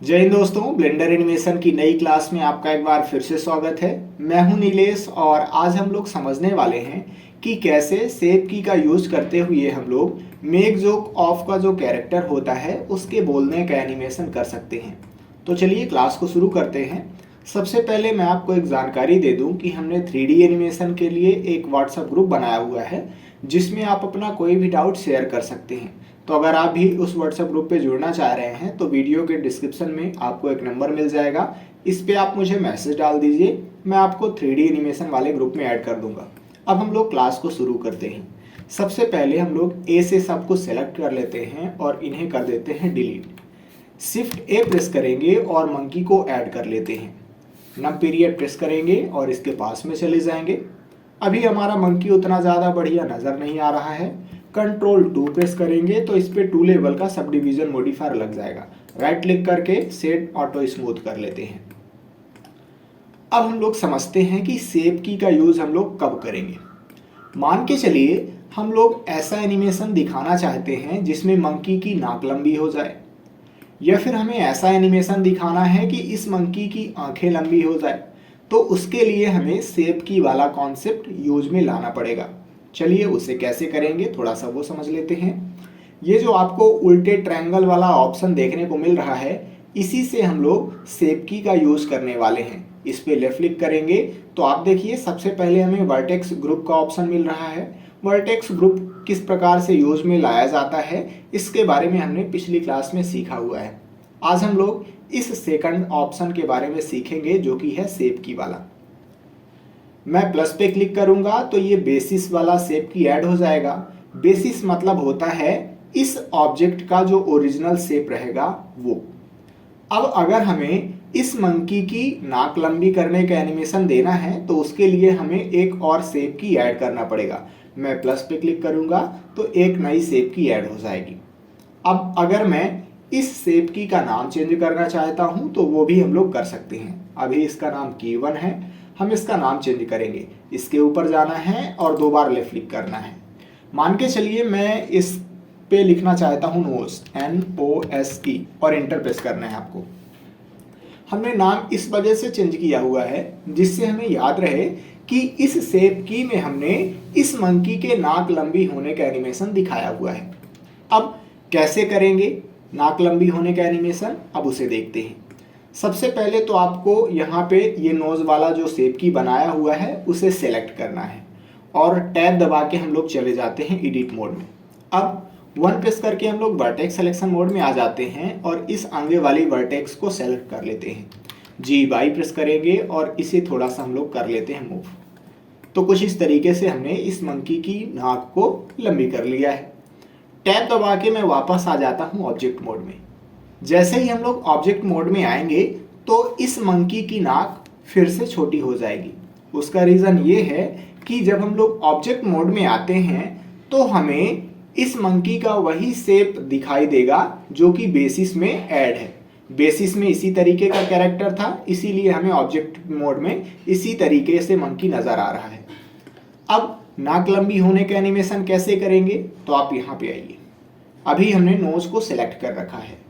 जय हिंद दोस्तों, blender animation की नई क्लास में आपका एक बार फिर से स्वागत है। मैं हूं नीलेश और आज हम लोग समझने वाले हैं कि कैसे शेप की का यूज करते हुए हम लोग मेक जोक ऑफ का जो कैरेक्टर होता है उसके बोलने का एनिमेशन कर सकते हैं। तो चलिए क्लास को शुरू करते हैं। सबसे पहले मैं आपको एक जानकारी दे दूं कि हमने 3D एनिमेशन के लिए एक व्हाट्सएप ग्रुप बनाया हुआ है जिसमें आप अपना कोई भी डाउट शेयर कर सकते हैं। तो अगर आप भी उस व्हाट्सएप ग्रुप पे जुड़ना चाह रहे हैं तो वीडियो के डिस्क्रिप्शन में आपको एक नंबर मिल जाएगा, इस पे आप मुझे मैसेज डाल दीजिए, मैं आपको 3D एनिमेशन वाले ग्रुप में ऐड कर दूंगा। अब हम लोग क्लास को शुरू करते हैं। सबसे पहले हम लोग ए से सबको सेलेक्ट कर लेते हैं और इन्हें कर देते हैं डिलीट। शिफ्ट ए प्रेस करेंगे और मंकी को ऐड कर लेते हैं। नम पीरियड प्रेस करेंगे और इसके पास में चले जाएंगे। अभी हमारा मंकी उतना ज़्यादा बढ़िया नज़र नहीं आ रहा है। कंट्रोल 2 प्रेस करेंगे तो इस पे 2 लेवल का सब डिवीजन मॉडिफायर लग जाएगा। राइट क्लिक करके सेट ऑटो स्मूथ कर लेते हैं। अब हम लोग समझते हैं कि शेप की का यूज हम लोग कब करेंगे। मान के चलिए हम लोग ऐसा एनिमेशन दिखाना चाहते हैं जिसमें मंकी की नाक लंबी हो जाए, या फिर हमें ऐसा एनिमेशन दिखाना है कि इस मंकी की आंखें लंबी हो जाए, तो उसके लिए हमें शेप की वाला कॉन्सेप्ट यूज में लाना पड़ेगा। चलिए उसे कैसे करेंगे थोड़ा सा वो समझ लेते हैं। ये जो आपको उल्टे ट्रायंगल वाला ऑप्शन देखने को मिल रहा है, इसी से हम लोग शेप की का यूज करने वाले हैं। इस पे लेफ्ट क्लिक करेंगे तो आप देखिए सबसे पहले हमें वर्टेक्स ग्रुप का ऑप्शन मिल रहा है। वर्टेक्स ग्रुप किस प्रकार से यूज में लाया जाता है इसके बारे में हमने पिछली क्लास में सीखा हुआ है। आज हम लोग इस सेकंड ऑप्शन के बारे में सीखेंगे जो कि है शेप की वाला। मैं प्लस पे क्लिक करूंगा तो ये बेसिस वाला शेप की ऐड हो जाएगा। बेसिस मतलब होता है इस ऑब्जेक्ट का जो ओरिजिनल शेप रहेगा वो। अब अगर हमें इस मंकी की नाक लंबी करने का एनिमेशन देना है तो उसके लिए हमें एक और शेप की ऐड करना पड़ेगा। मैं प्लस पे क्लिक करूंगा तो एक नई शेप की ऐड हो जाएगी। अब अगर मैं इस शेप की का नाम चेंज करना चाहता हूं तो वो भी हम लोग कर सकते हैं। अभी इसका नाम की1 है, हम इसका नाम चेंज करेंगे। इसके ऊपर जाना है और 2 बार लेफ्ट क्लिक करना है। मान के चलिए मैं इस पे लिखना चाहता हूँ नोस, NOSE, और एंटर प्रेस करना है आपको। हमने नाम इस वजह से चेंज किया हुआ है जिससे हमें याद रहे कि इस शेप की में हमने इस मंकी के नाक लंबी होने का एनिमेशन दिखाया हुआ है। अब कैसे करेंगे नाक लंबी होने का एनिमेशन, अब उसे देखते हैं। सबसे पहले तो आपको यहाँ पे ये नोज वाला जो शेप की बनाया हुआ है उसे सेलेक्ट करना है और टैब दबा के हम लोग चले जाते हैं एडिट मोड में। अब 1 प्रेस करके हम लोग वर्टेक्स सिलेक्शन मोड में आ जाते हैं और इस आगे वाली वर्टेक्स को सेलेक्ट कर लेते हैं। G प्रेस करेंगे और इसे थोड़ा सा हम लोग कर लेते हैं मूव। तो कुछ इस तरीके से हमने इस मंकी की नाक को लंबी कर लिया है। टैब दबा के मैं वापस आ जाता हूँ ऑब्जेक्ट मोड में। जैसे ही हम लोग ऑब्जेक्ट मोड में आएंगे तो इस मंकी की नाक फिर से छोटी हो जाएगी। उसका रीज़न ये है कि जब हम लोग ऑब्जेक्ट मोड में आते हैं तो हमें इस मंकी का वही शेप दिखाई देगा जो कि बेसिस में ऐड है। बेसिस में इसी तरीके का कैरेक्टर था, इसीलिए हमें ऑब्जेक्ट मोड में इसी तरीके से मंकी नज़र आ रहा है। अब नाक लंबी होने का एनिमेशन कैसे करेंगे, तो आप यहाँ पे आइए। अभी हमने नोज को सिलेक्ट कर रखा है।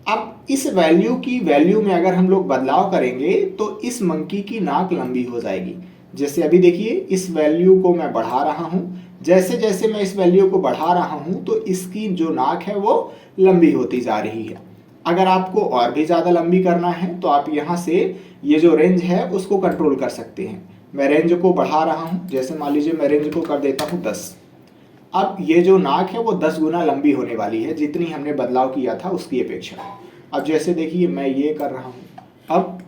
अब इस वैल्यू की वैल्यू में अगर हम लोग बदलाव करेंगे तो इस मंकी की नाक लंबी हो जाएगी। जैसे अभी देखिए इस वैल्यू को मैं बढ़ा रहा हूँ, जैसे जैसे मैं इस वैल्यू को बढ़ा रहा हूँ तो इसकी जो नाक है वो लंबी होती जा रही है। अगर आपको और भी ज़्यादा लंबी करना है तो आप यहाँ से ये जो रेंज है उसको कंट्रोल कर सकते हैं। मैं रेंज को बढ़ा रहा हूँ, जैसे मान लीजिए मैं रेंज को कर देता हूँ 10। अब ये जो नाक है वो 10 गुना लंबी होने वाली है जितनी हमने बदलाव किया था उसकी अपेक्षा। अब जैसे देखिए मैं ये कर रहा हूँ, अब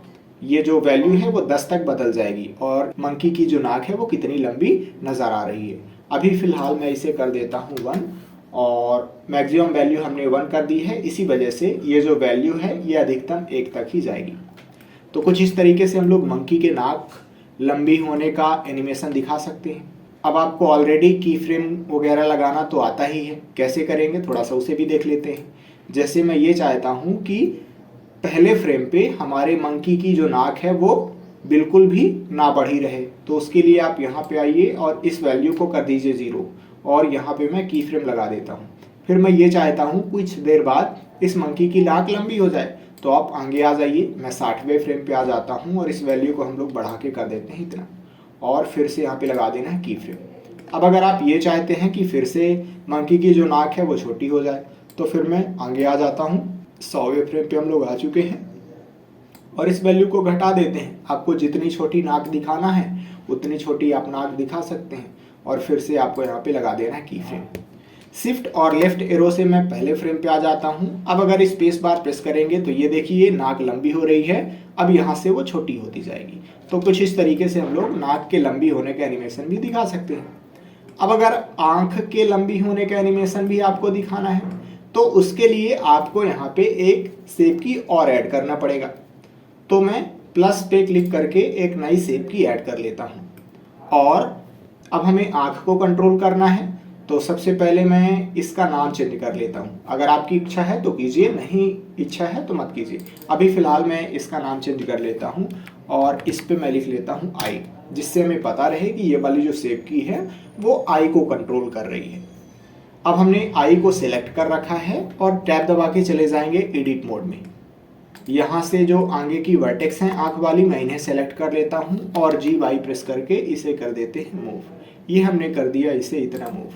ये जो वैल्यू है वो 10 तक बदल जाएगी और मंकी की जो नाक है वो कितनी लंबी नज़र आ रही है। अभी फ़िलहाल मैं इसे कर देता हूँ 1 और मैक्सिमम वैल्यू हमने 1 कर दी है, इसी वजह से ये जो वैल्यू है ये अधिकतम 1 तक ही जाएगी। तो कुछ इस तरीके से हम लोग मंकी के नाक लंबी होने का एनिमेशन दिखा सकते हैं। अब आपको ऑलरेडी की फ्रेम वगैरह लगाना तो आता ही है, कैसे करेंगे थोड़ा सा उसे भी देख लेते हैं। जैसे मैं ये चाहता हूँ कि पहले फ्रेम पे हमारे मंकी की जो नाक है वो बिल्कुल भी ना बढ़ी रहे, तो उसके लिए आप यहाँ पे आइए और इस वैल्यू को कर दीजिए 0 और यहाँ पे मैं की फ्रेम लगा देता हूँ। फिर मैं ये चाहता हूँ कुछ देर बाद इस मंकी की नाक लंबी हो जाए, तो आप आगे आ जाइए, मैं 60वें फ्रेम पे आ जाता हूँ और इस वैल्यू को हम लोग बढ़ा के कर देते हैं इतना, और फिर से यहाँ पे लगा देना है की फ्रेम। अब अगर आप ये चाहते हैं कि फिर से मंकी की जो नाक है वो छोटी हो जाए, तो फिर मैं आगे आ जाता हूँ, 100वें फ्रेम पे हम लोग आ चुके हैं और इस वैल्यू को घटा देते हैं। आपको जितनी छोटी नाक दिखाना है उतनी छोटी आप नाक दिखा सकते हैं और फिर से आपको यहाँ पे लगा देना है की फ्रेम। शिफ्ट और लेफ्ट एरो से मैं पहले फ्रेम पे आ जाता हूँ। अब अगर स्पेस बार प्रेस करेंगे तो ये देखिए नाक लंबी हो रही है, अब यहाँ से वो छोटी होती जाएगी। तो कुछ इस तरीके से हम लोग नाक के लंबी होने का एनिमेशन भी दिखा सकते हैं। अब अगर आंख के लंबी होने का एनिमेशन भी आपको दिखाना है तो उसके लिए आपको यहाँ पे एक शेप की और ऐड करना पड़ेगा। तो मैं प्लस पे क्लिक करके एक नई शेप की ऐड कर लेता हूँ। और अब हमें आंख को कंट्रोल करना है, तो सबसे पहले मैं इसका नाम चेंज कर लेता हूँ। अगर आपकी इच्छा है तो कीजिए, नहीं इच्छा है तो मत कीजिए। अभी फ़िलहाल मैं इसका नाम चेंज कर लेता हूँ और इस पे मैं लिख लेता हूँ आई, जिससे हमें पता रहे कि ये वाली जो शेप की है वो आई को कंट्रोल कर रही है। अब हमने आई को सिलेक्ट कर रखा है और टैब दबा के चले जाएंगे एडिट मोड में। यहाँ से जो आगे की वर्टेक्स हैं आंख वाली, मैं इन्हें सेलेक्ट कर लेता हूँ और G/Y प्रेस करके इसे कर देते हैं मूव। ये हमने कर दिया इसे इतना मूव।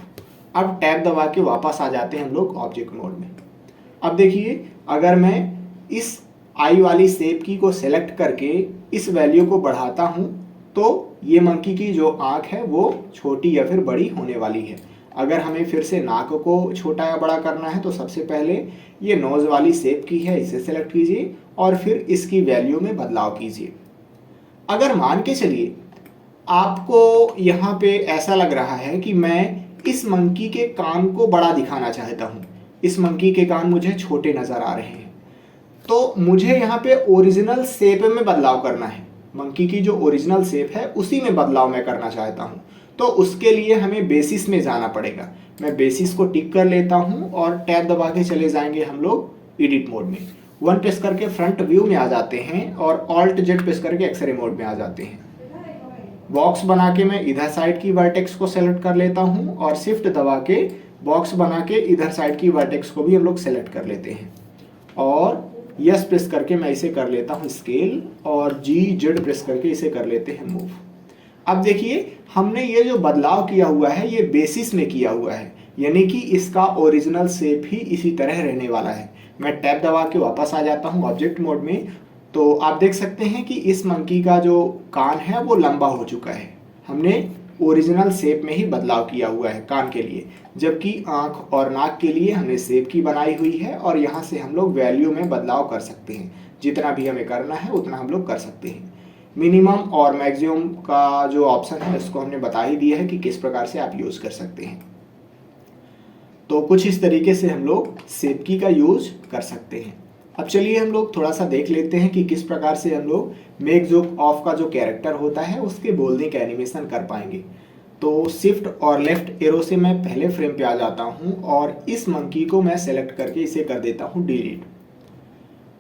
अब टैब दबा के वापस आ जाते हैं हम लोग ऑब्जेक्ट मोड में। अब देखिए अगर मैं इस आई वाली शेप की को सेलेक्ट करके इस वैल्यू को बढ़ाता हूँ तो ये मंकी की जो आंख है वो छोटी या फिर बड़ी होने वाली है। अगर हमें फिर से नाक को छोटा या बड़ा करना है तो सबसे पहले ये नोज वाली शेप की है, इसे सेलेक्ट कीजिए और फिर इसकी वैल्यू में बदलाव कीजिए। अगर मान के चलिए आपको यहाँ पे ऐसा लग रहा है कि मैं इस मंकी के कान को बड़ा दिखाना चाहता हूँ, इस मंकी के कान मुझे छोटे नज़र आ रहे हैं, तो मुझे यहाँ पे ओरिजिनल शेप में बदलाव करना है। मंकी की जो ओरिजिनल शेप है उसी में बदलाव मैं करना चाहता हूँ, तो उसके लिए हमें बेसिस में जाना पड़ेगा। मैं बेसिस को टिक कर लेता हूँ और टैब दबा के चले जाएंगे हम लोग एडिट मोड में। 1 प्रेस करके फ्रंट व्यू में आ जाते हैं और ऑल्ट जेड प्रेस करके एक्सरे मोड में आ जाते हैं। बॉक्स बना के मैं इधर साइड की वर्टेक्स को सेलेक्ट कर लेता हूँ और शिफ्ट दबा के बॉक्स बना के इधर साइड की वर्टेक्स को भी हम लोग सेलेक्ट कर लेते हैं और यस प्रेस करके मैं इसे कर लेता हूँ स्केल और G/Z प्रेस करके इसे कर लेते हैं मूव। अब देखिए हमने ये जो बदलाव किया हुआ है ये बेसिस में किया हुआ है, यानी कि इसका ओरिजिनल शेप ही इसी तरह रहने वाला है। मैं टैब दबा के वापस आ जाता हूँ ऑब्जेक्ट मोड में, तो आप देख सकते हैं कि इस मंकी का जो कान है वो लंबा हो चुका है। हमने ओरिजिनल शेप में ही बदलाव किया हुआ है कान के लिए, जबकि आँख और नाक के लिए हमने शेप की बनाई हुई है और यहाँ से हम लोग वैल्यू में बदलाव कर सकते हैं। जितना भी हमें करना है उतना हम लोग कर सकते हैं। मिनिमम और मैक्सिमम का जो ऑप्शन है उसको हमने बता ही दिया है कि किस प्रकार से आप यूज़ कर सकते हैं। तो कुछ इस तरीके से हम लोग शेप की का यूज़ कर सकते हैं। अब चलिए हम लोग थोड़ा सा देख लेते हैं कि किस प्रकार से हम लोग मेक जो ऑफ का जो कैरेक्टर होता है उसके बोलने का एनिमेशन कर पाएंगे। तो शिफ्ट और लेफ्ट एरो से मैं पहले फ्रेम पे आ जाता हूँ और इस मंकी को मैं सेलेक्ट करके इसे कर देता हूँ डिलीट।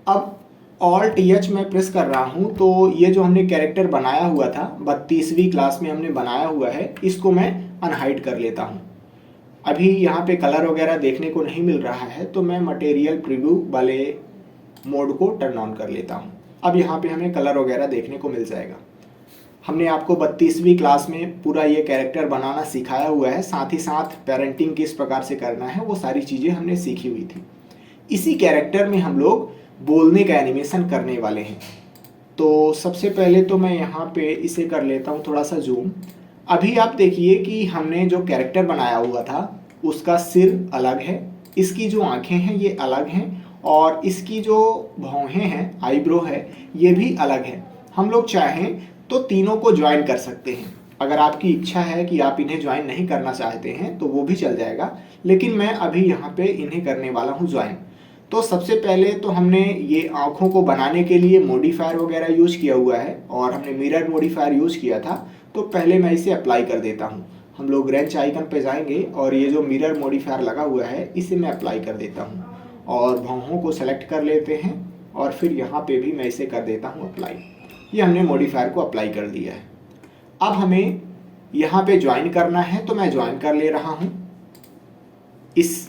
अब ऑल्ट H मैं प्रेस कर रहा हूँ तो ये जो हमने कैरेक्टर बनाया हुआ था 32वीं क्लास में हमने बनाया हुआ है, इसको मैं अनहाइड कर लेता हूँ। अभी यहाँ पे कलर वगैरह देखने को नहीं मिल रहा है तो मैं मटेरियल प्रीव्यू वाले मोड को टर्न ऑन कर लेता हूँ। अब यहाँ पे हमें कलर वगैरह देखने को मिल जाएगा। हमने आपको 32वीं क्लास में पूरा ये कैरेक्टर बनाना सिखाया हुआ है, साथ ही साथ पेरेंटिंग किस प्रकार से करना है वो सारी चीज़ें हमने सीखी हुई थी। इसी कैरेक्टर में हम लोग बोलने का एनिमेशन करने वाले हैं। तो सबसे पहले तो मैं यहाँ पे इसे कर लेता हूँ थोड़ा सा जूम। अभी आप देखिए कि हमने जो कैरेक्टर बनाया हुआ था उसका सिर अलग है, इसकी जो आँखें हैं ये अलग हैं और इसकी जो भौहें हैं, आईब्रो है, ये भी अलग है। हम लोग चाहें तो तीनों को ज्वाइन कर सकते हैं। अगर आपकी इच्छा है कि आप इन्हें ज्वाइन नहीं करना चाहते हैं तो वो भी चल जाएगा, लेकिन मैं अभी यहाँ पे इन्हें करने वाला हूँ ज्वाइन। तो सबसे पहले तो हमने ये आँखों को बनाने के लिए मॉडिफायर वगैरह यूज़ किया हुआ है और हमने मिरर मॉडिफायर यूज़ किया था, तो पहले मैं इसे अप्लाई कर देता हूँ। हम लोग रेंच आइकन पे जाएंगे और ये जो मिरर मॉडिफायर लगा हुआ है इसे मैं अप्लाई कर देता हूँ और भौहों को सेलेक्ट कर लेते हैं और फिर यहाँ पे भी मैं इसे कर देता हूँ अप्लाई। ये हमने मॉडिफायर को अप्लाई कर दिया है। अब हमें यहाँ पे ज्वाइन करना है तो मैं ज्वाइन कर ले रहा हूँ इस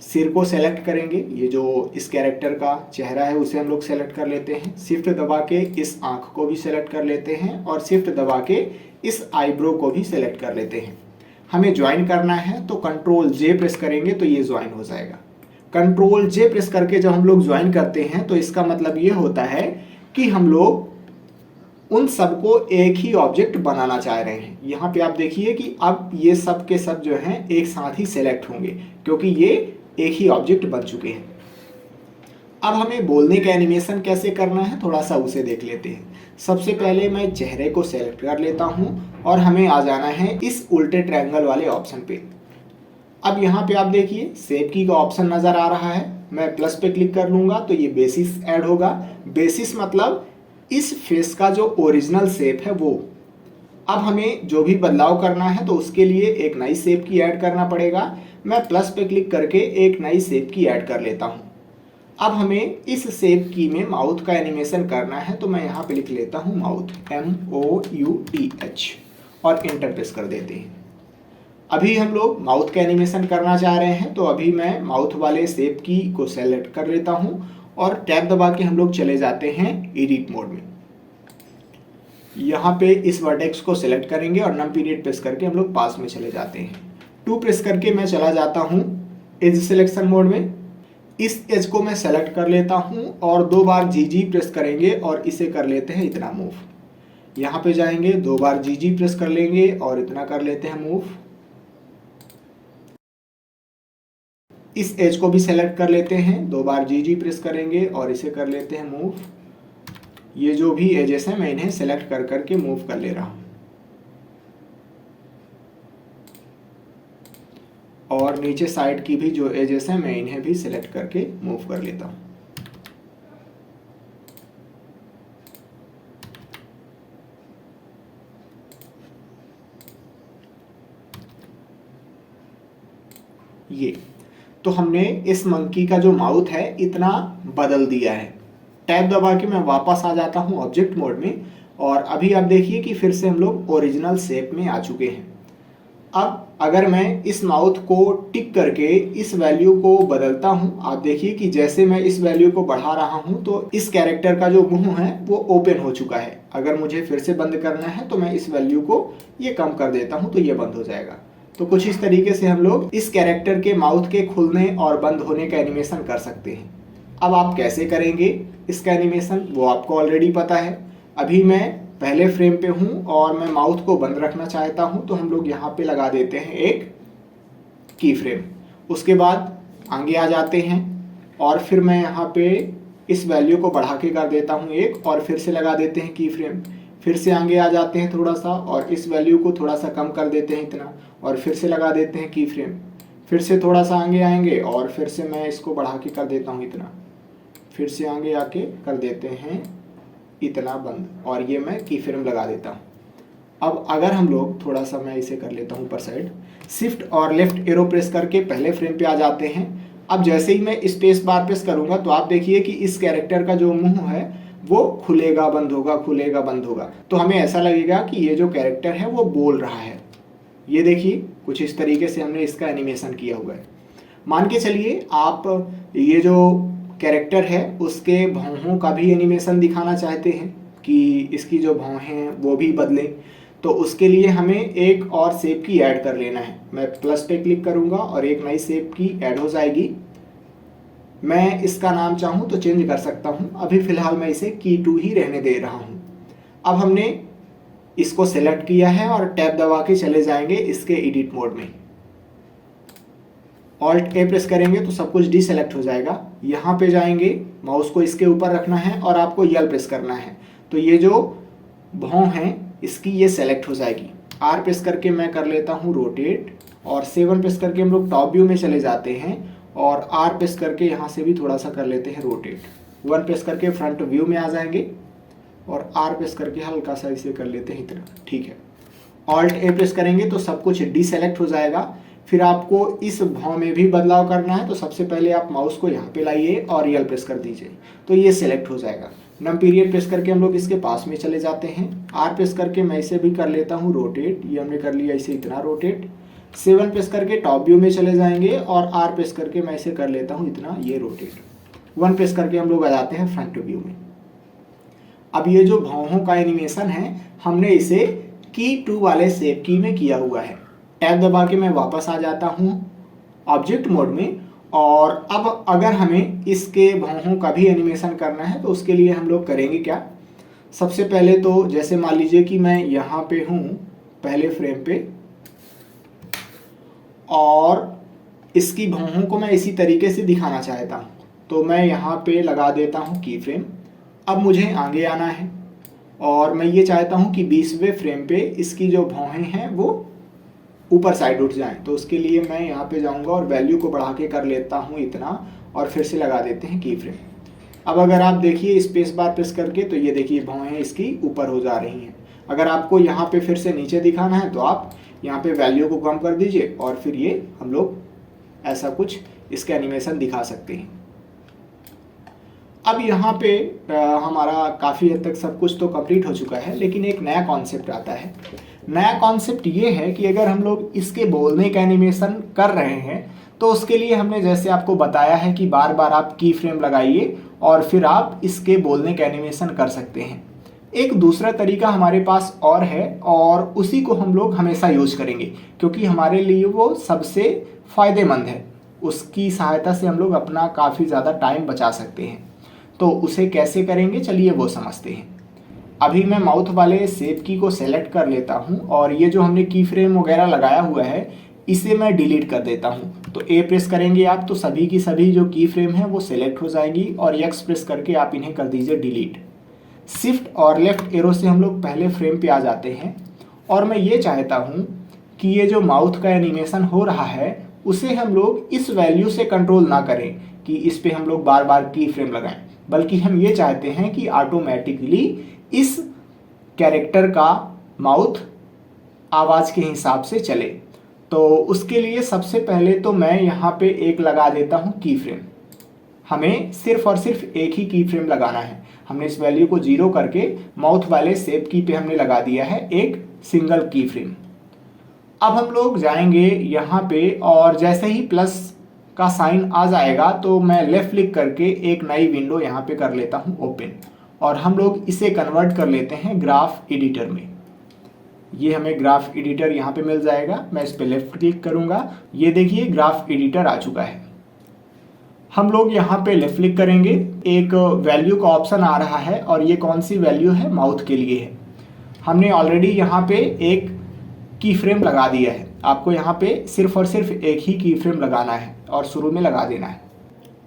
सिर को सेलेक्ट करेंगे, ये जो इस कैरेक्टर का चेहरा है उसे हम लोग सेलेक्ट कर लेते हैं। शिफ्ट दबा के इस आँख को भी सेलेक्ट कर लेते हैं और शिफ्ट दबा के इस आईब्रो को भी सेलेक्ट कर लेते हैं। हमें ज्वाइन करना है तो कंट्रोल जे प्रेस करेंगे तो ये ज्वाइन हो जाएगा। कंट्रोल जे प्रेस करके जब हम लोग ज्वाइन करते हैं तो इसका मतलब ये होता है कि हम लोग उन सबको एक ही ऑब्जेक्ट बनाना चाह रहे हैं। यहाँ पे आप देखिए कि अब ये सब के सब जो हैं एक साथ ही सेलेक्ट होंगे क्योंकि ये एक ही ऑब्जेक्ट बन चुके हैं। अब हमें बोलने का एनिमेशन कैसे करना है थोड़ा सा उसे देख लेते हैं। सबसे पहले मैं चेहरे को सेलेक्ट कर लेता हूँ और हमें आ जाना है इस उल्टे ट्रायंगल वाले ऑप्शन पे। अब यहाँ पे आप देखिए शेप की का ऑप्शन नज़र आ रहा है। मैं प्लस पे क्लिक कर लूँगा तो ये बेसिस ऐड होगा। बेसिस मतलब इस फेस का जो ओरिजिनल शेप है वो। अब हमें जो भी बदलाव करना है तो उसके लिए एक नई शेप की ऐड करना पड़ेगा। मैं प्लस पे क्लिक करके एक नई शेप की ऐड कर लेता हूँ। अब हमें इस शेप की में माउथ का एनिमेशन करना है तो मैं यहाँ पे लिख लेता हूँ माउथ, MOUTH, और एंटर प्रेस कर देते हैं। अभी हम लोग माउथ का एनिमेशन करना चाह रहे हैं तो अभी मैं माउथ वाले शेप की को सेलेक्ट कर लेता हूँ और टैब दबा के हम लोग चले जाते हैं एडिट मोड में। यहाँ पे इस वर्टेक्स को सेलेक्ट करेंगे और नम पीरियड प्रेस करके हम लोग पास में चले जाते हैं। 2 प्रेस करके मैं चला जाता हूँ एज सिलेक्शन मोड में। इस एज को मैं सेलेक्ट कर लेता हूँ और 2 बार जी प्रेस करेंगे और इसे कर लेते हैं इतना मूव। यहाँ पे जाएंगे 2 बार जी प्रेस कर लेंगे और इतना कर लेते हैं मूव। इस एज को भी सेलेक्ट कर लेते हैं, 2 बार जी प्रेस करेंगे और इसे कर लेते हैं मूव। ये जो भी एजेस हैं मैं इन्हें सेलेक्ट कर करके मूव कर ले रहा हूँ और नीचे साइड की भी जो एजेस हैं मैं इन्हें भी सेलेक्ट करके मूव कर लेता हूँ। ये तो हमने इस मंकी का जो माउथ है इतना बदल दिया है। टैब दबा के मैं वापस आ जाता हूँ ऑब्जेक्ट मोड में और अभी आप देखिए कि फिर से हम लोग ओरिजिनल शेप में आ चुके हैं। अब अगर मैं इस माउथ को टिक करके इस वैल्यू को बदलता हूँ, आप देखिए कि जैसे मैं इस वैल्यू को बढ़ा रहा हूँ तो इस कैरेक्टर का जो मुंह है वो ओपन हो चुका है। अगर मुझे फिर से बंद करना है तो मैं इस वैल्यू को ये कम कर देता हूँ तो ये बंद हो जाएगा। तो कुछ इस तरीके से हम लोग इस कैरेक्टर के माउथ के खुलने और बंद होने का एनिमेशन कर सकते हैं। अब आप कैसे करेंगे इसका एनिमेशन वो आपको ऑलरेडी पता है। अभी मैं पहले फ्रेम पे हूँ और मैं माउथ को बंद रखना चाहता हूँ तो हम लोग यहाँ पे लगा देते हैं एक की फ्रेम। उसके बाद आगे आ जाते हैं और फिर मैं यहाँ पे इस वैल्यू को बढ़ा के कर देता हूँ एक और फिर से लगा देते हैं की फ्रेम। फिर से आगे आ जाते हैं थोड़ा सा और इस वैल्यू को थोड़ा सा कम कर देते हैं इतना और फिर से लगा देते हैं की फ्रेम। फिर से थोड़ा सा आगे आएंगे और फिर से मैं इसको बढ़ा के कर देता हूँ इतना। फिर से आगे आके कर देते हैं इतना बंद और ये मैं की फ्रेम लगा देता हूँ। अब अगर हम लोग थोड़ा सा मैं इसे कर लेता हूँ ऊपर साइड, शिफ्ट और लेफ्ट एरो प्रेस करके पहले फ्रेम पे आ जाते हैं। अब जैसे ही मैं स्पेस बार प्रेस करूँगा तो आप देखिए कि इस कैरेक्टर का जो मुंह है वो खुलेगा बंद होगा, खुलेगा बंद होगा। तो हमें ऐसा लगेगा कि ये जो कैरेक्टर है वो बोल रहा है। ये देखिए कुछ इस तरीके से हमने इसका एनिमेशन किया हुआ है। मान के चलिए आप ये जो कैरेक्टर है उसके भौहों का भी एनिमेशन दिखाना चाहते हैं कि इसकी जो भौं हैं वो भी बदलें, तो उसके लिए हमें एक और शेप की ऐड कर लेना है। मैं प्लस पे क्लिक करूंगा और एक नई शेप की ऐड हो जाएगी। मैं इसका नाम चाहूँ तो चेंज कर सकता हूँ, अभी फ़िलहाल मैं इसे की 2 ही रहने दे रहा हूँ। अब हमने इसको सेलेक्ट किया है और टैब दबा के चले जाएंगे इसके एडिट मोड में। ऑल्ट ए प्रेस करेंगे तो सब कुछ डीसेलेक्ट हो जाएगा। यहाँ पे जाएंगे, माउस को इसके ऊपर रखना है और आपको यल प्रेस करना है तो ये जो भौं हैं इसकी ये सेलेक्ट हो जाएगी। आर प्रेस करके मैं कर लेता हूँ रोटेट और 7 प्रेस करके हम लोग टॉप व्यू में चले जाते हैं और आर प्रेस करके यहाँ से भी थोड़ा सा कर लेते हैं रोटेट। 1 प्रेस करके फ्रंट व्यू में आ जाएंगे और आर प्रेस करके हल्का सा इसे कर लेते हैं इतना, ठीक है। ऑल्ट ए प्रेस करेंगे तो सब कुछ डीसेलेक्ट हो जाएगा। फिर आपको इस भाव में भी बदलाव करना है तो सबसे पहले आप माउस को यहाँ पे लाइए और यल प्रेस कर दीजिए तो ये सिलेक्ट हो जाएगा। नम पीरियड प्रेस करके हम लोग इसके पास में चले जाते हैं। आर प्रेस करके मैं इसे भी कर लेता हूँ रोटेट, ये हमने कर लिया इसे इतना रोटेट। 7 प्रेस करके टॉप व्यू में चले जाएंगे और R प्रेस करके मैं इसे कर लेता हूँ इतना ये रोटेट। 1 प्रेस करके हम लोग आ जाते हैं फ्रंट व्यू में। अब ये जो भौहों का एनिमेशन है हमने इसे की 2 वाले शेप की में किया हुआ है। टैब दबा के मैं वापस आ जाता हूँ ऑब्जेक्ट मोड में। और अब अगर हमें इसके भौहों का भी एनिमेशन करना है तो उसके लिए हम लोग करेंगे क्या, सबसे पहले तो जैसे मान लीजिए कि मैं यहाँ पे हूँ पहले फ्रेम पे और इसकी भौहों को मैं इसी तरीके से दिखाना चाहता हूँ, तो मैं यहाँ पे लगा देता हूँ की फ्रेम। अब मुझे आगे आना है और मैं ये चाहता हूँ कि 20वें फ्रेम पे इसकी जो भौहें हैं वो ऊपर साइड उठ जाएं, तो उसके लिए मैं यहाँ पे जाऊँगा और वैल्यू को बढ़ा के कर लेता हूँ इतना और फिर से लगा देते हैं की फ्रेम। अब अगर आप देखिए स्पेस बार प्रेस करके तो ये देखिए भौहें इसकी ऊपर हो जा रही हैं। अगर आपको यहाँ पे फिर से नीचे दिखाना है तो आप यहाँ पे वैल्यू को कम कर दीजिए और फिर ये हम लोग ऐसा कुछ इसके एनिमेशन दिखा सकते हैं। अब यहाँ पे हमारा काफ़ी हद तक सब कुछ तो कंप्लीट हो चुका है, लेकिन एक नया कॉन्सेप्ट आता है। नया कॉन्सेप्ट ये है कि अगर हम लोग इसके बोलने का एनिमेशन कर रहे हैं तो उसके लिए हमने जैसे आपको बताया है कि बार बार आप की फ्रेम लगाइए और फिर आप इसके बोलने का एनिमेशन कर सकते हैं। एक दूसरा तरीका हमारे पास और है और उसी को हम लोग हमेशा यूज करेंगे क्योंकि हमारे लिए वो सबसे फ़ायदेमंद है। उसकी सहायता से हम लोग अपना काफ़ी ज़्यादा टाइम बचा सकते हैं। तो उसे कैसे करेंगे चलिए वो समझते हैं। अभी मैं माउथ वाले शेप की को सेलेक्ट कर लेता हूँ और ये जो हमने की फ्रेम वगैरह लगाया हुआ है इसे मैं डिलीट कर देता हूँ। तो ए प्रेस करेंगे आप तो सभी की सभी जो की फ्रेम है वो सिलेक्ट हो जाएंगी और एक्स प्रेस करके आप इन्हें कर दीजिए डिलीट। शिफ्ट और लेफ्ट एरो से हम लोग पहले फ्रेम पे आ जाते हैं और मैं ये चाहता हूँ कि ये जो माउथ का एनिमेशन हो रहा है उसे हम लोग इस वैल्यू से कंट्रोल ना करें कि इस पे हम लोग बार बार की फ्रेम लगाएं, बल्कि हम ये चाहते हैं कि ऑटोमेटिकली इस कैरेक्टर का माउथ आवाज़ के हिसाब से चले। तो उसके लिए सबसे पहले तो मैं यहाँ पे एक लगा देता हूँ की फ्रेम। हमें सिर्फ और सिर्फ एक ही की फ्रेम लगाना है। हमने इस वैल्यू को 0 करके माउथ वाले शेप की पे हमने लगा दिया है एक सिंगल की फ्रेम। अब हम लोग जाएंगे यहाँ पे और जैसे ही प्लस का साइन आ जाएगा तो मैं लेफ्ट क्लिक करके एक नई विंडो यहाँ पे कर लेता हूँ ओपन और हम लोग इसे कन्वर्ट कर लेते हैं ग्राफ एडिटर में। ये हमें ग्राफ एडिटर यहाँ पे मिल जाएगा। मैं इस पे लेफ्ट क्लिक करूँगा, ये देखिए ग्राफ एडिटर आ चुका है। हम लोग यहाँ पे लेफ्ट क्लिक करेंगे, एक वैल्यू का ऑप्शन आ रहा है और ये कौन सी वैल्यू है, माउथ के लिए है। हमने ऑलरेडी यहाँ पे एक की फ्रेम लगा दिया है। आपको यहाँ पे सिर्फ और सिर्फ एक ही की फ्रेम लगाना है और शुरू में लगा देना है।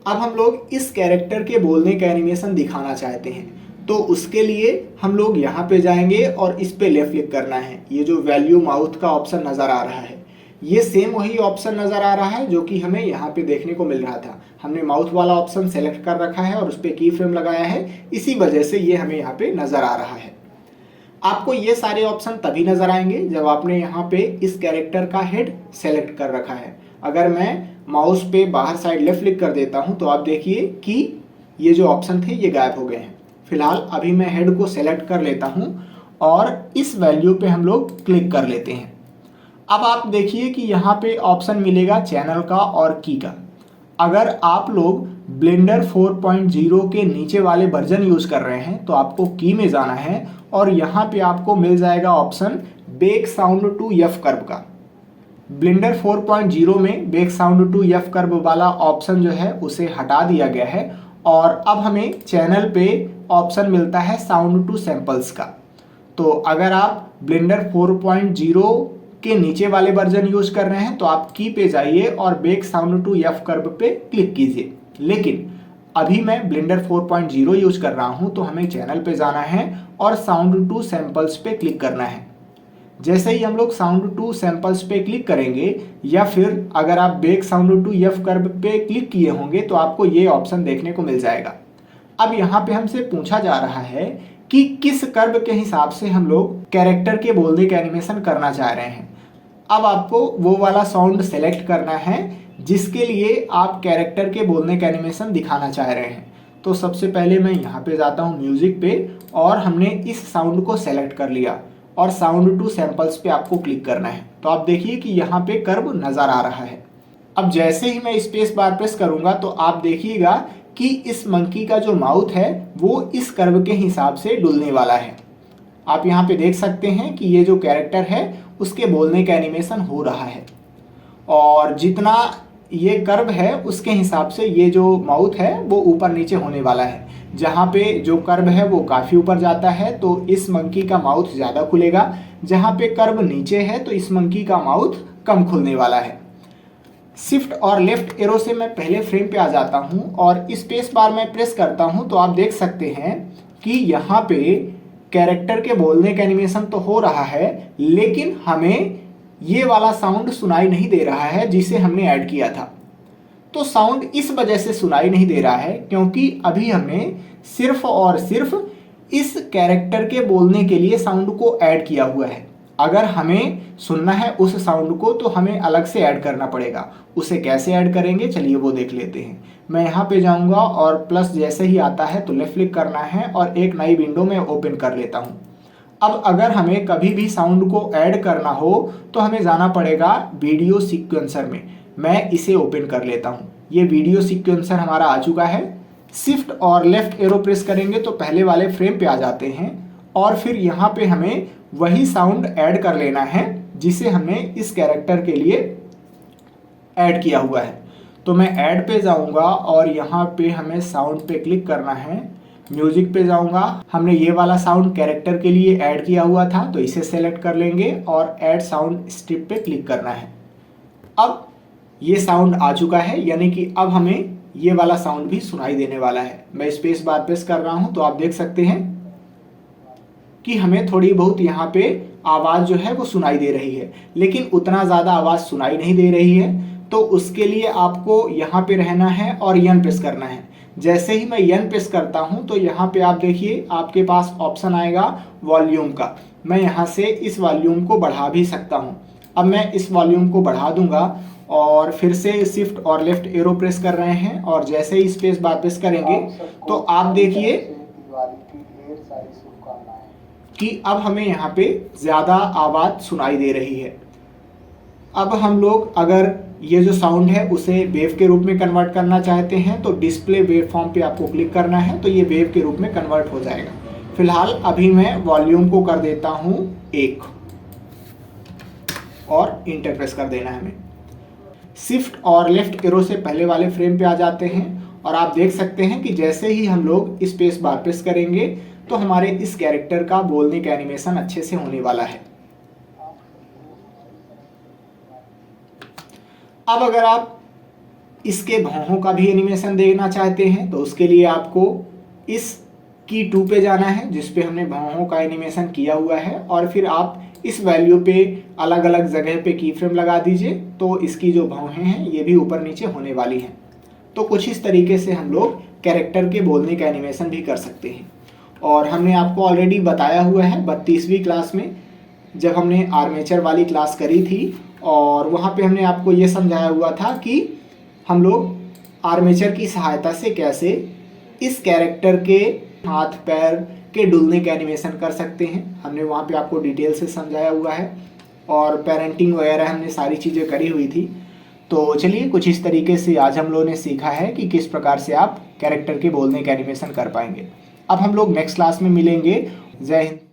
अब हम लोग इस कैरेक्टर के बोलने का एनिमेशन दिखाना चाहते हैं तो उसके लिए हम लोग यहाँ पे जाएंगे और इस पे लेफ्ट क्लिक करना है। ये जो वैल्यू माउथ का ऑप्शन नज़र आ रहा है ये सेम वही ऑप्शन नज़र आ रहा है जो कि हमें यहाँ पे देखने को मिल रहा था। हमने माउथ वाला ऑप्शन सेलेक्ट कर रखा है और उस पर की फ्रेम लगाया है, इसी वजह से ये हमें यहाँ पे नज़र आ रहा है। आपको ये सारे ऑप्शन तभी नज़र आएंगे जब आपने यहाँ पे इस कैरेक्टर का हेड सेलेक्ट कर रखा है। अगर मैं माउस पे बाहर साइड लेफ्ट क्लिक कर देता हूँ तो आप देखिए कि ये जो ऑप्शन थे ये गायब हो गए हैं। फिलहाल अभी मैं हेड को सेलेक्ट कर लेता हूँ और इस वैल्यू पे हम लोग क्लिक कर लेते हैं। अब आप देखिए कि यहाँ पे ऑप्शन मिलेगा चैनल का और की का। अगर आप लोग ब्लेंडर 4.0 के नीचे वाले वर्जन यूज कर रहे हैं तो आपको की में जाना है और यहाँ पे आपको मिल जाएगा option bake sound to F curve का। ब्लेंडर 4.0 में bake sound to F curve वाला ऑप्शन जो है उसे हटा दिया गया है और अब हमें चैनल पे ऑप्शन मिलता है साउंड टू सैंपल्स का। तो अगर आप ब्लेंडर 4.0 के नीचे वाले वर्जन यूज कर रहे हैं तो आप की पे जाइए और bake sound to F curve पे क्लिक कीजिए। लेकिन अभी मैं ब्लेंडर 4.0 यूज कर रहा हूं तो हमें चैनल पे जाना है और साउंड टू सैंपल्स पे क्लिक करना है। जैसे ही हम लोग साउंड टू सैंपल्स पे क्लिक करेंगे या फिर अगर आप bake sound to F curve पे क्लिक किए होंगे तो आपको ये ऑप्शन देखने को मिल जाएगा। अब यहाँ पे हमसे पूछा जा रहा है कि किस कर्व के हिसाब से हम लोग कैरेक्टर के बोलने का एनिमेशन करना चाह रहे हैं। अब आपको वो वाला साउंड सेलेक्ट करना है जिसके लिए आप कैरेक्टर के बोलने का एनिमेशन दिखाना चाह रहे हैं। तो सबसे पहले मैं यहाँ पे जाता हूँ म्यूजिक पे और हमने इस साउंड को सेलेक्ट कर लिया और साउंड टू सैंपल्स पे आपको क्लिक करना है। तो आप देखिए कि यहाँ पे कर्व नज़र आ रहा है। अब जैसे ही मैं स्पेस बार प्रेस करूँगा तो आप देखिएगा कि इस मंकी का जो माउथ है वो इस कर्व के हिसाब से डुलने वाला है। आप यहाँ पे देख सकते हैं कि ये जो कैरेक्टर है उसके बोलने का एनिमेशन हो रहा है, और जितना ये कर्व है उसके हिसाब से ये जो माउथ है वो ऊपर नीचे होने वाला है। जहाँ पे जो कर्व है वो काफ़ी ऊपर जाता है तो इस मंकी का माउथ ज़्यादा खुलेगा, जहाँ पे कर्व नीचे है तो इस मंकी का माउथ कम खुलने वाला है। शिफ्ट और लेफ्ट एरो से मैं पहले फ्रेम पे आ जाता हूँ और स्पेस बार में प्रेस करता हूँ तो आप देख सकते हैं कि यहाँ पे कैरेक्टर के बोलने का एनिमेशन तो हो रहा है, लेकिन हमें ये वाला साउंड सुनाई नहीं दे रहा है जिसे हमने ऐड किया था। तो साउंड इस वजह से सुनाई नहीं दे रहा है क्योंकि अभी हमने सिर्फ और सिर्फ इस कैरेक्टर के बोलने के लिए साउंड को ऐड किया हुआ है। अगर हमें सुनना है उस साउंड को तो हमें अलग से ऐड करना पड़ेगा। उसे कैसे ऐड करेंगे चलिए वो देख लेते हैं। मैं यहाँ पे जाऊँगा और प्लस जैसे ही आता है तो लेफ्ट क्लिक करना है और एक नई विंडो में ओपन कर लेता हूँ। अब अगर हमें कभी भी साउंड को ऐड करना हो तो हमें जाना पड़ेगा वीडियो सीक्वेंसर में। मैं इसे ओपन कर लेता हूँ। ये वीडियो सीक्वेंसर हमारा आ चुका है। शिफ्ट और लेफ्ट एरो प्रेस करेंगे तो पहले वाले फ्रेम पे आ जाते हैं और फिर यहाँ पे हमें वही साउंड ऐड कर लेना है जिसे हमने इस कैरेक्टर के लिए ऐड किया हुआ है। तो मैं ऐड पे जाऊँगा और यहाँ पे हमें साउंड पे क्लिक करना है। म्यूजिक पे जाऊँगा, हमने ये वाला साउंड कैरेक्टर के लिए ऐड किया हुआ था तो इसे सेलेक्ट कर लेंगे और ऐड साउंड स्ट्रिप पे क्लिक करना है। अब ये साउंड आ चुका है, यानी कि अब हमें ये वाला साउंड भी सुनाई देने वाला है। मैं स्पेस बार प्रेस कर रहा हूँ तो आप देख सकते हैं कि हमें थोड़ी बहुत यहाँ पे आवाज़ जो है वो सुनाई दे रही है, लेकिन उतना ज़्यादा आवाज़ सुनाई नहीं दे रही है। तो उसके लिए आपको यहाँ पे रहना है और यन प्रेस करना है। जैसे ही मैं यन प्रेस करता हूँ तो यहाँ पे आप देखिए आपके पास ऑप्शन आएगा वॉल्यूम का। मैं यहाँ से इस वॉल्यूम को बढ़ा भी सकता हूँ। अब मैं इस वॉल्यूम को बढ़ा दूंगा और फिर से शिफ्ट और लेफ्ट एरो प्रेस कर रहे हैं और जैसे ही स्पेस बार प्रेस करेंगे तो आप देखिए कि अब हमें यहाँ पे ज़्यादा आवाज़ सुनाई दे रही है। अब हम लोग अगर ये जो साउंड है उसे वेव के रूप में कन्वर्ट करना चाहते हैं तो डिस्प्ले वेव फॉर्म पे आपको क्लिक करना है तो ये वेव के रूप में कन्वर्ट हो जाएगा। फिलहाल अभी मैं वॉल्यूम को कर देता हूँ 1 और इंटर प्रेस कर देना है हमें। शिफ्ट और लेफ्ट एरो से पहले वाले फ्रेम पे आ जाते हैं और आप देख सकते हैं कि जैसे ही हम लोग स्पेस बार प्रेस करेंगे तो हमारे इस कैरेक्टर का बोलने का एनिमेशन अच्छे से होने वाला है। अब अगर आप इसके भौहों का भी एनिमेशन देखना चाहते हैं तो उसके लिए आपको इस की 2 पे जाना है जिस पे हमने भौहों का एनिमेशन किया हुआ है और फिर आप इस वैल्यू पे अलग अलग जगह पे की फ्रेम लगा दीजिए तो इसकी जो भौहें हैं ये भी ऊपर नीचे होने वाली हैं। तो कुछ इस तरीके से हम लोग कैरेक्टर के बोलने का एनिमेशन भी कर सकते हैं। और हमने आपको ऑलरेडी बताया हुआ है 32वीं क्लास में जब हमने आर्मेचर वाली क्लास करी थी और वहाँ पे हमने आपको ये समझाया हुआ था कि हम लोग आर्मेचर की सहायता से कैसे इस कैरेक्टर के हाथ पैर के डुलने का एनिमेशन कर सकते हैं। हमने वहाँ पे आपको डिटेल से समझाया हुआ है और पेरेंटिंग वगैरह हमने सारी चीज़ें करी हुई थी। तो चलिए कुछ इस तरीके से आज हम लोगों ने सीखा है कि किस प्रकार से आप कैरेक्टर के बोलने का एनिमेशन कर पाएंगे। अब हम लोग नेक्स्ट क्लास में मिलेंगे। जय हिंद।